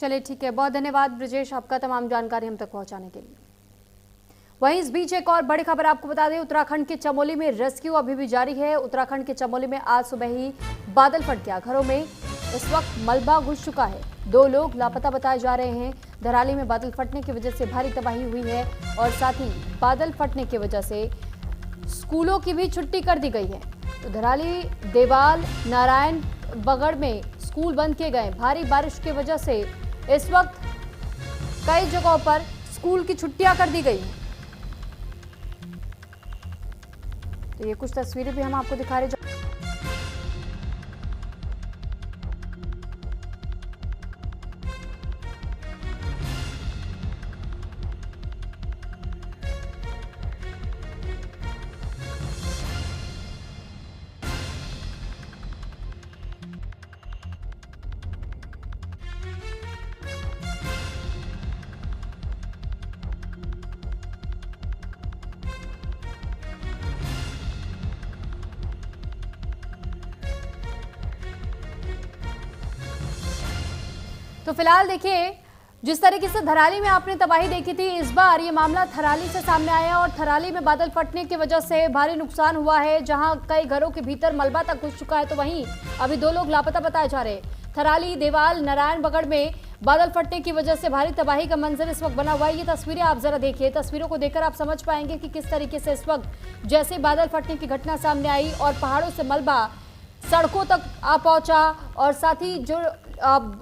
चलिए ठीक है, बहुत धन्यवाद ब्रजेश आपका तमाम जानकारी हम तक पहुंचाने के लिए। वहीं इस बीच एक और बड़ी खबर आपको बता दें, उत्तराखंड के चमोली में रेस्क्यू अभी भी जारी है। उत्तराखंड के चमोली में आज सुबह ही बादल फट गया, घरों में इस वक्त मलबा घुस चुका है। 2 लोग लापता बताए जा रहे हैं। धराली में बादल फटने की वजह से भारी तबाही हुई है और साथ ही बादल फटने की वजह से स्कूलों की भी छुट्टी कर दी गई है। तो धराली, देवाल, नारायण बगड़ में स्कूल बंद किए गए। भारी बारिश की वजह से इस वक्त कई जगहों पर स्कूल की छुट्टियां कर दी गई हैं। तो ये कुछ तस्वीरें भी हम आपको दिखा रहे हैं। तो फिलहाल देखिए, जिस तरीके से धराली में आपने तबाही देखी थी, इस बार ये मामला थराली से सामने आया और थराली में बादल फटने की वजह से भारी नुकसान हुआ है, जहां कई घरों के भीतर मलबा तक घुस चुका है। तो वहीं अभी 2 लोग लापता बताए जा रहे हैं। थराली, देवाल, नारायण बगड़ में बादल फटने की वजह से भारी तबाही का मंजर इस वक्त बना हुआ है। ये तस्वीरें आप जरा देखिए, तस्वीरों को देखकर आप समझ पाएंगे कि किस तरीके से इस वक्त जैसे बादल फटने की घटना सामने आई और पहाड़ों से मलबा सड़कों तक आ पहुंचा और साथ ही जो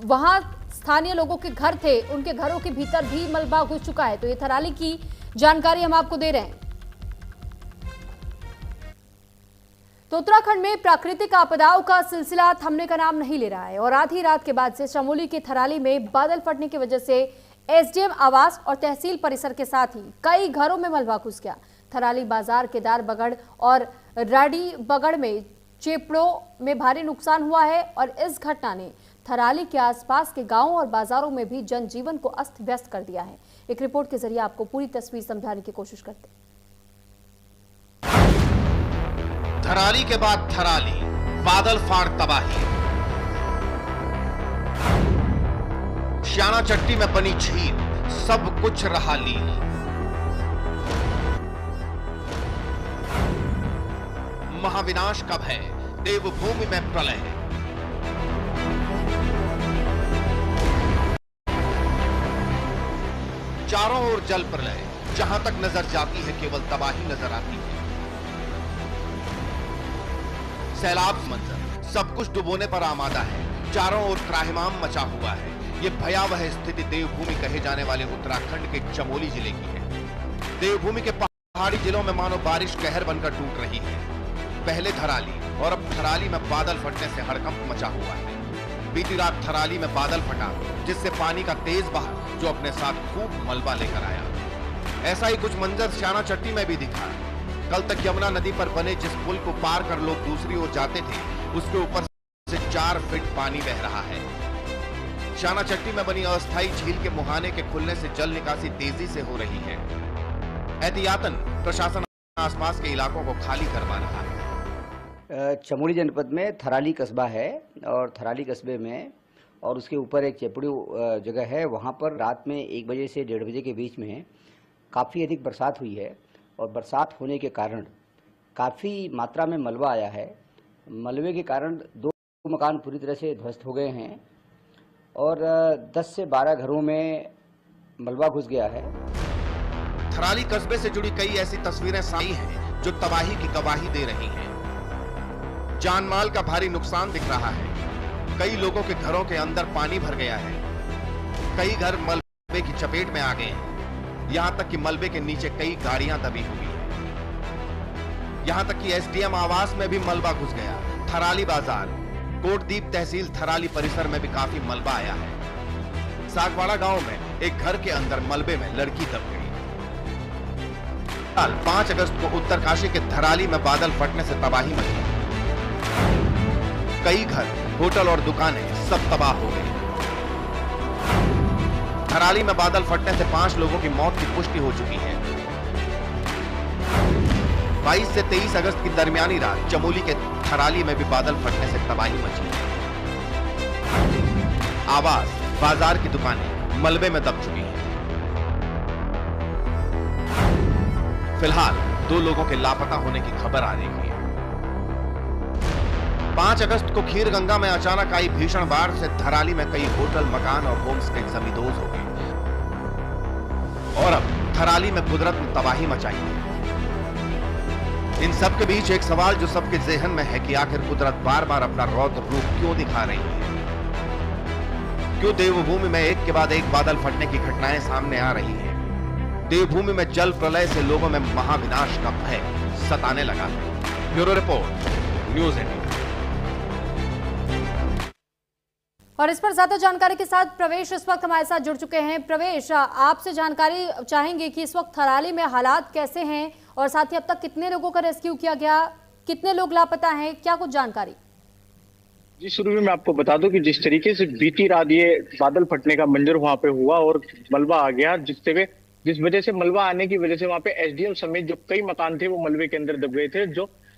वहां स्थानीय लोगों के घर थे, उनके घरों के भीतर भी मलबा घुस चुका है। तो ये थराली की जानकारी हम आपको दे रहे हैं। तो उत्तराखंड में प्राकृतिक आपदाओं का सिलसिला थमने का नाम नहीं ले रहा है और आधी रात के बाद से चमोली के थराली में बादल फटने की वजह से एसडीएम आवास और तहसील परिसर के साथ ही कई घरों में मलबा घुस गया। थराली बाजार, केदार बगड़ और राडी बगड़ में चेपड़ों में भारी नुकसान हुआ है और इस घटना ने थराली के आसपास के गांवों और बाजारों में भी जनजीवन को अस्त व्यस्त कर दिया है। एक रिपोर्ट के जरिए आपको पूरी तस्वीर समझाने की कोशिश करते हैं। थराली के बाद थराली, बादल फाड़ तबाही। श्याना चट्टी में बनी झील, सब कुछ रहा लील। महाविनाश का भय, देवभूमि में प्रलय। चारों ओर जल प्रलय, जहां तक नजर जाती है केवल तबाही नजर आती है। सैलाब मंजर, सब कुछ डुबोने पर आमादा है। चारों ओर त्राहिमाम मचा हुआ है। ये भयावह स्थिति देवभूमि कहे जाने वाले उत्तराखंड के चमोली जिले की है। देवभूमि के पहाड़ी जिलों में मानो बारिश कहर बनकर टूट रही है। पहले धराली और अब थराली में बादल फटने से हड़कंप मचा हुआ है। बीती रात थराली में बादल फटा, जिससे पानी का तेज बहाव जो अपने साथ खूब मलबा लेकर आया। ऐसा ही कुछ मंजर श्याना चट्टी में भी दिखा। कल तक यमुना नदी पर बने जिस पुल को पार कर लोग दूसरी ओर जाते थे, उसके ऊपर से 4 फीट पानी बह रहा है। श्याना चट्टी में बनी अस्थायी झील के मुहाने के खुलने से जल निकासी तेजी से हो रही है। एहतियातन प्रशासन आसपास के इलाकों को खाली करवा रहा है। चमोली जनपद में थराली कस्बा है और थराली कस्बे में और उसके ऊपर एक चेपड़ी जगह है। वहाँ पर रात में 1 बजे से 1:30 बजे के बीच में काफ़ी अधिक बरसात हुई है और बरसात होने के कारण काफ़ी मात्रा में मलबा आया है। मलबे के कारण 2 मकान पूरी तरह से ध्वस्त हो गए हैं और 10 से 12 घरों में मलबा घुस गया है। थराली कस्बे से जुड़ी कई ऐसी तस्वीरें सामने हैं जो तबाही की गवाही दे रही हैं। जान माल का भारी नुकसान दिख रहा है। कई लोगों के घरों के अंदर पानी भर गया है। कई घर मलबे की चपेट में आ गए हैं। यहां तक कि मलबे के नीचे कई गाड़ियां दबी हुई हैं। यहां तक कि एसडीएम आवास में भी मलबा घुस गया। थराली बाजार, कोटदीप तहसील थराली परिसर में भी काफी मलबा आया है। सागवाड़ा गांव में एक घर के अंदर मलबे में लड़की दब गई। 5 अगस्त को उत्तरकाशी के थराली में बादल फटने से तबाही मची। कई घर, होटल और दुकानें सब तबाह हो गई। थराली में बादल फटने से 5 लोगों की मौत की पुष्टि हो चुकी है। 22 से 23 अगस्त की दरमियानी रात चमोली के थराली में भी बादल फटने से तबाही मची। आवास, बाजार की दुकानें मलबे में दब चुकी हैं। फिलहाल 2 लोगों के लापता होने की खबर आ रही है। 5 अगस्त को खीरगंगा में अचानक आई भीषण बाढ़ से थराली में कई होटल, मकान और होमस्टे जमींदोज हो गए और अब थराली में कुदरत ने तबाही मचाई है। इन सब के बीच एक सवाल जो सबके ज़हन में है कि आखिर कुदरत बार बार अपना रौद्र रूप क्यों दिखा रही है? क्यों देवभूमि में एक के बाद एक बादल फटने की घटनाएं सामने आ रही हैं? देवभूमि में जल प्रलय से लोगों में महाविनाश का भय सताने लगा है। Bureau report, news 18। और इस पर ज्यादा जानकारी के साथ प्रवेश इस वक्त हमारे साथ जुड़ चुके हैं। प्रवेश, आपसे जानकारी चाहेंगे कि इस वक्त थराली में हालात कैसे हैं और साथ ही अब तक कितने लोगों का रेस्क्यू किया गया, कितने लोग लापता हैं, क्या कुछ जानकारी? जी, शुरू में मैं आपको बता दूं कि जिस तरीके से बीती रात ये बादल फटने का मंजर वहां पे हुआ और मलबा आ गया, जिस वजह से मलबा आने की वजह से वहां पे एसडीएम समेत जो कई मकान थे वो मलबे के अंदर दब गए थे,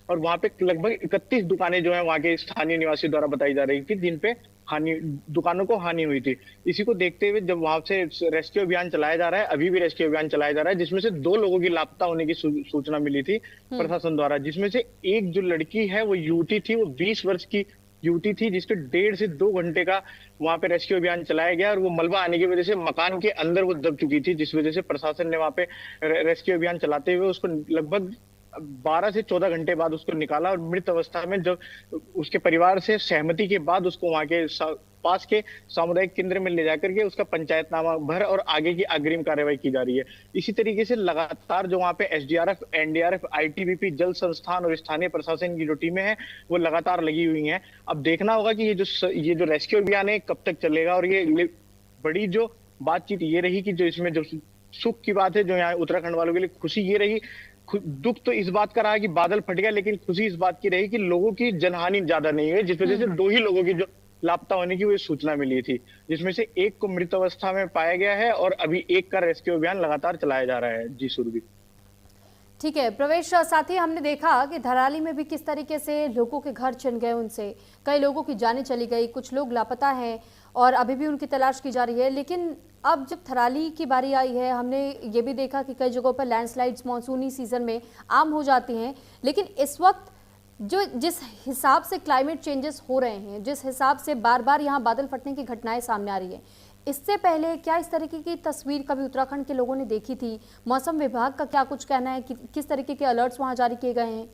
और वहां पे लगभग 31 दुकानें जो है वहां के स्थानीय निवासी द्वारा बताई जा रही थी जिन पे दुकानों को हानि हुई थी। इसी को देखते हुए जब वहां से रेस्क्यू अभियान चलाया जा रहा है, अभी भी रेस्क्यू अभियान चलाया जा रहा है, जिसमें से 2 लोगों की लापता होने की सूचना मिली थी प्रशासन द्वारा, जिसमें से एक जो लड़की है वो युवती थी, वो 20 वर्ष की युवती थी, जिसके 1.5 से 2 घंटे का वहां पे रेस्क्यू अभियान चलाया गया और वो मलबा आने की वजह से मकान के अंदर वो दब चुकी थी, जिस वजह से प्रशासन ने वहां पे रेस्क्यू अभियान चलाते हुए उसको लगभग 12 से 14 घंटे बाद उसको निकाला और मृत अवस्था में जब उसके परिवार से सहमति के बाद उसको वहां के पास के सामुदायिक केंद्र में ले जाकर के उसका पंचायतनामा भर और आगे की अग्रिम कार्रवाई की जा रही है। इसी तरीके से लगातार जो वहां पे एसडीआरएफ, एनडीआरएफ, आईटीबीपी, जल संस्थान और स्थानीय प्रशासन की जो टीमें हैं वो लगातार लगी हुई हैं। अब देखना होगा कि ये जो रेस्क्यू अभियान है कब तक चलेगा। और ये बड़ी जो बातचीत ये रही कि जो इसमें जो सुख की बात है, जो यहाँ उत्तराखंड वालों के लिए खुशी ये रही, दुख तो इस बात का रहा कि बादल फट गया, लेकिन खुशी इस बात की रही कि लोगों की जनहानि ज्यादा नहीं हुई, जिस वजह से 2 ही लोगों की जो लापता होने की वो सूचना मिली थी, जिसमें से एक को मृत अवस्था में पाया गया है और अभी एक का रेस्क्यू अभियान लगातार चलाया जा रहा है। जी सुरभि। ठीक है प्रवेश, साथ ही हमने देखा कि धराली में भी किस तरीके से लोगों के घर छिन गए, उनसे कई लोगों की जानें चली गई, कुछ लोग लापता हैं और अभी भी उनकी तलाश की जा रही है। लेकिन अब जब थराली की बारी आई है, हमने ये भी देखा कि कई जगहों पर लैंडस्लाइड्स मानसूनी सीजन में आम हो जाती हैं, लेकिन इस वक्त जिस हिसाब से क्लाइमेट चेंजेस हो रहे हैं, जिस हिसाब से बार बार यहाँ बादल फटने की घटनाएं सामने आ रही है, इससे पहले क्या इस तरीके की तस्वीर कभी उत्तराखंड के लोगों ने देखी थी? मौसम विभाग का क्या कुछ कहना है कि किस तरीके के अलर्ट्स वहां जारी किए गए हैं?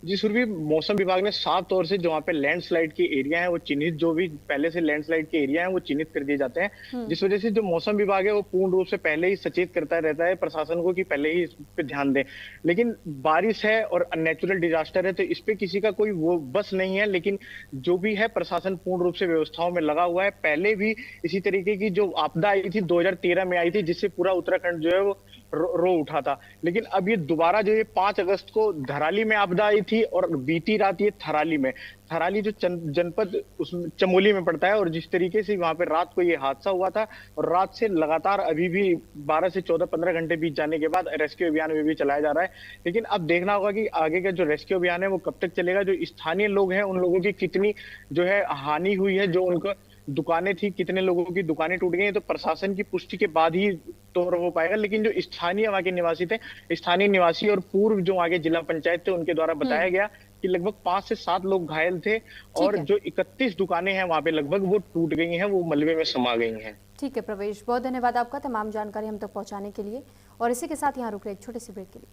जी सुरभि, मौसम विभाग ने साफ तौर से जो वहाँ पे लैंडस्लाइड के एरिया है वो चिन्हित, जो भी पहले से लैंडस्लाइड के एरिया है वो चिन्हित कर दिए जाते हैं, जिस वजह से जो मौसम विभाग है वो पूर्ण रूप से पहले ही सचेत करता रहता है प्रशासन को कि पहले ही इस पे ध्यान दें। लेकिन बारिश है और नेचुरल डिजास्टर है तो इस पे किसी का कोई वो बस नहीं है, लेकिन जो भी है प्रशासन पूर्ण रूप से व्यवस्थाओं में लगा हुआ है। पहले भी इसी तरीके की जो आपदा आई थी 2013 में आई थी, जिससे पूरा उत्तराखंड जो है वो रो उठा था। लेकिन अब ये दोबारा जो ये 5 अगस्त को धराली में आपदा आई थी और बीती रात ये थराली जो जनपद उसमें चमोली में पड़ता है, और जिस तरीके से वहां पे रात को ये हादसा हुआ था और रात से लगातार अभी भी 12 से 14-15 घंटे बीत जाने के बाद रेस्क्यू अभियान में भी चलाया जा रहा है। लेकिन अब देखना होगा कि आगे का जो रेस्क्यू अभियान है वो कब तक चलेगा, जो स्थानीय लोग हैं उन लोगों की कितनी जो है हानि हुई है, जो उनका दुकानें थी, कितने लोगों की दुकानें टूट गई हैं, तो प्रशासन की पुष्टि के बाद ही तो हो पाएगा। लेकिन जो स्थानीय वहां के निवासी थे, स्थानीय निवासी और पूर्व जो वहां के जिला पंचायत थे उनके द्वारा बताया गया कि लगभग 5 से 7 लोग घायल थे और जो 31 दुकानें हैं वहां पे लगभग वो टूट गई हैं, वो मलबे में समा गई हैं। ठीक है प्रवेश, बहुत धन्यवाद आपका तमाम जानकारी हम तक पहुंचाने के लिए। और इसी के साथ यहाँ रुक रहे एक छोटे से ब्रेक के लिए।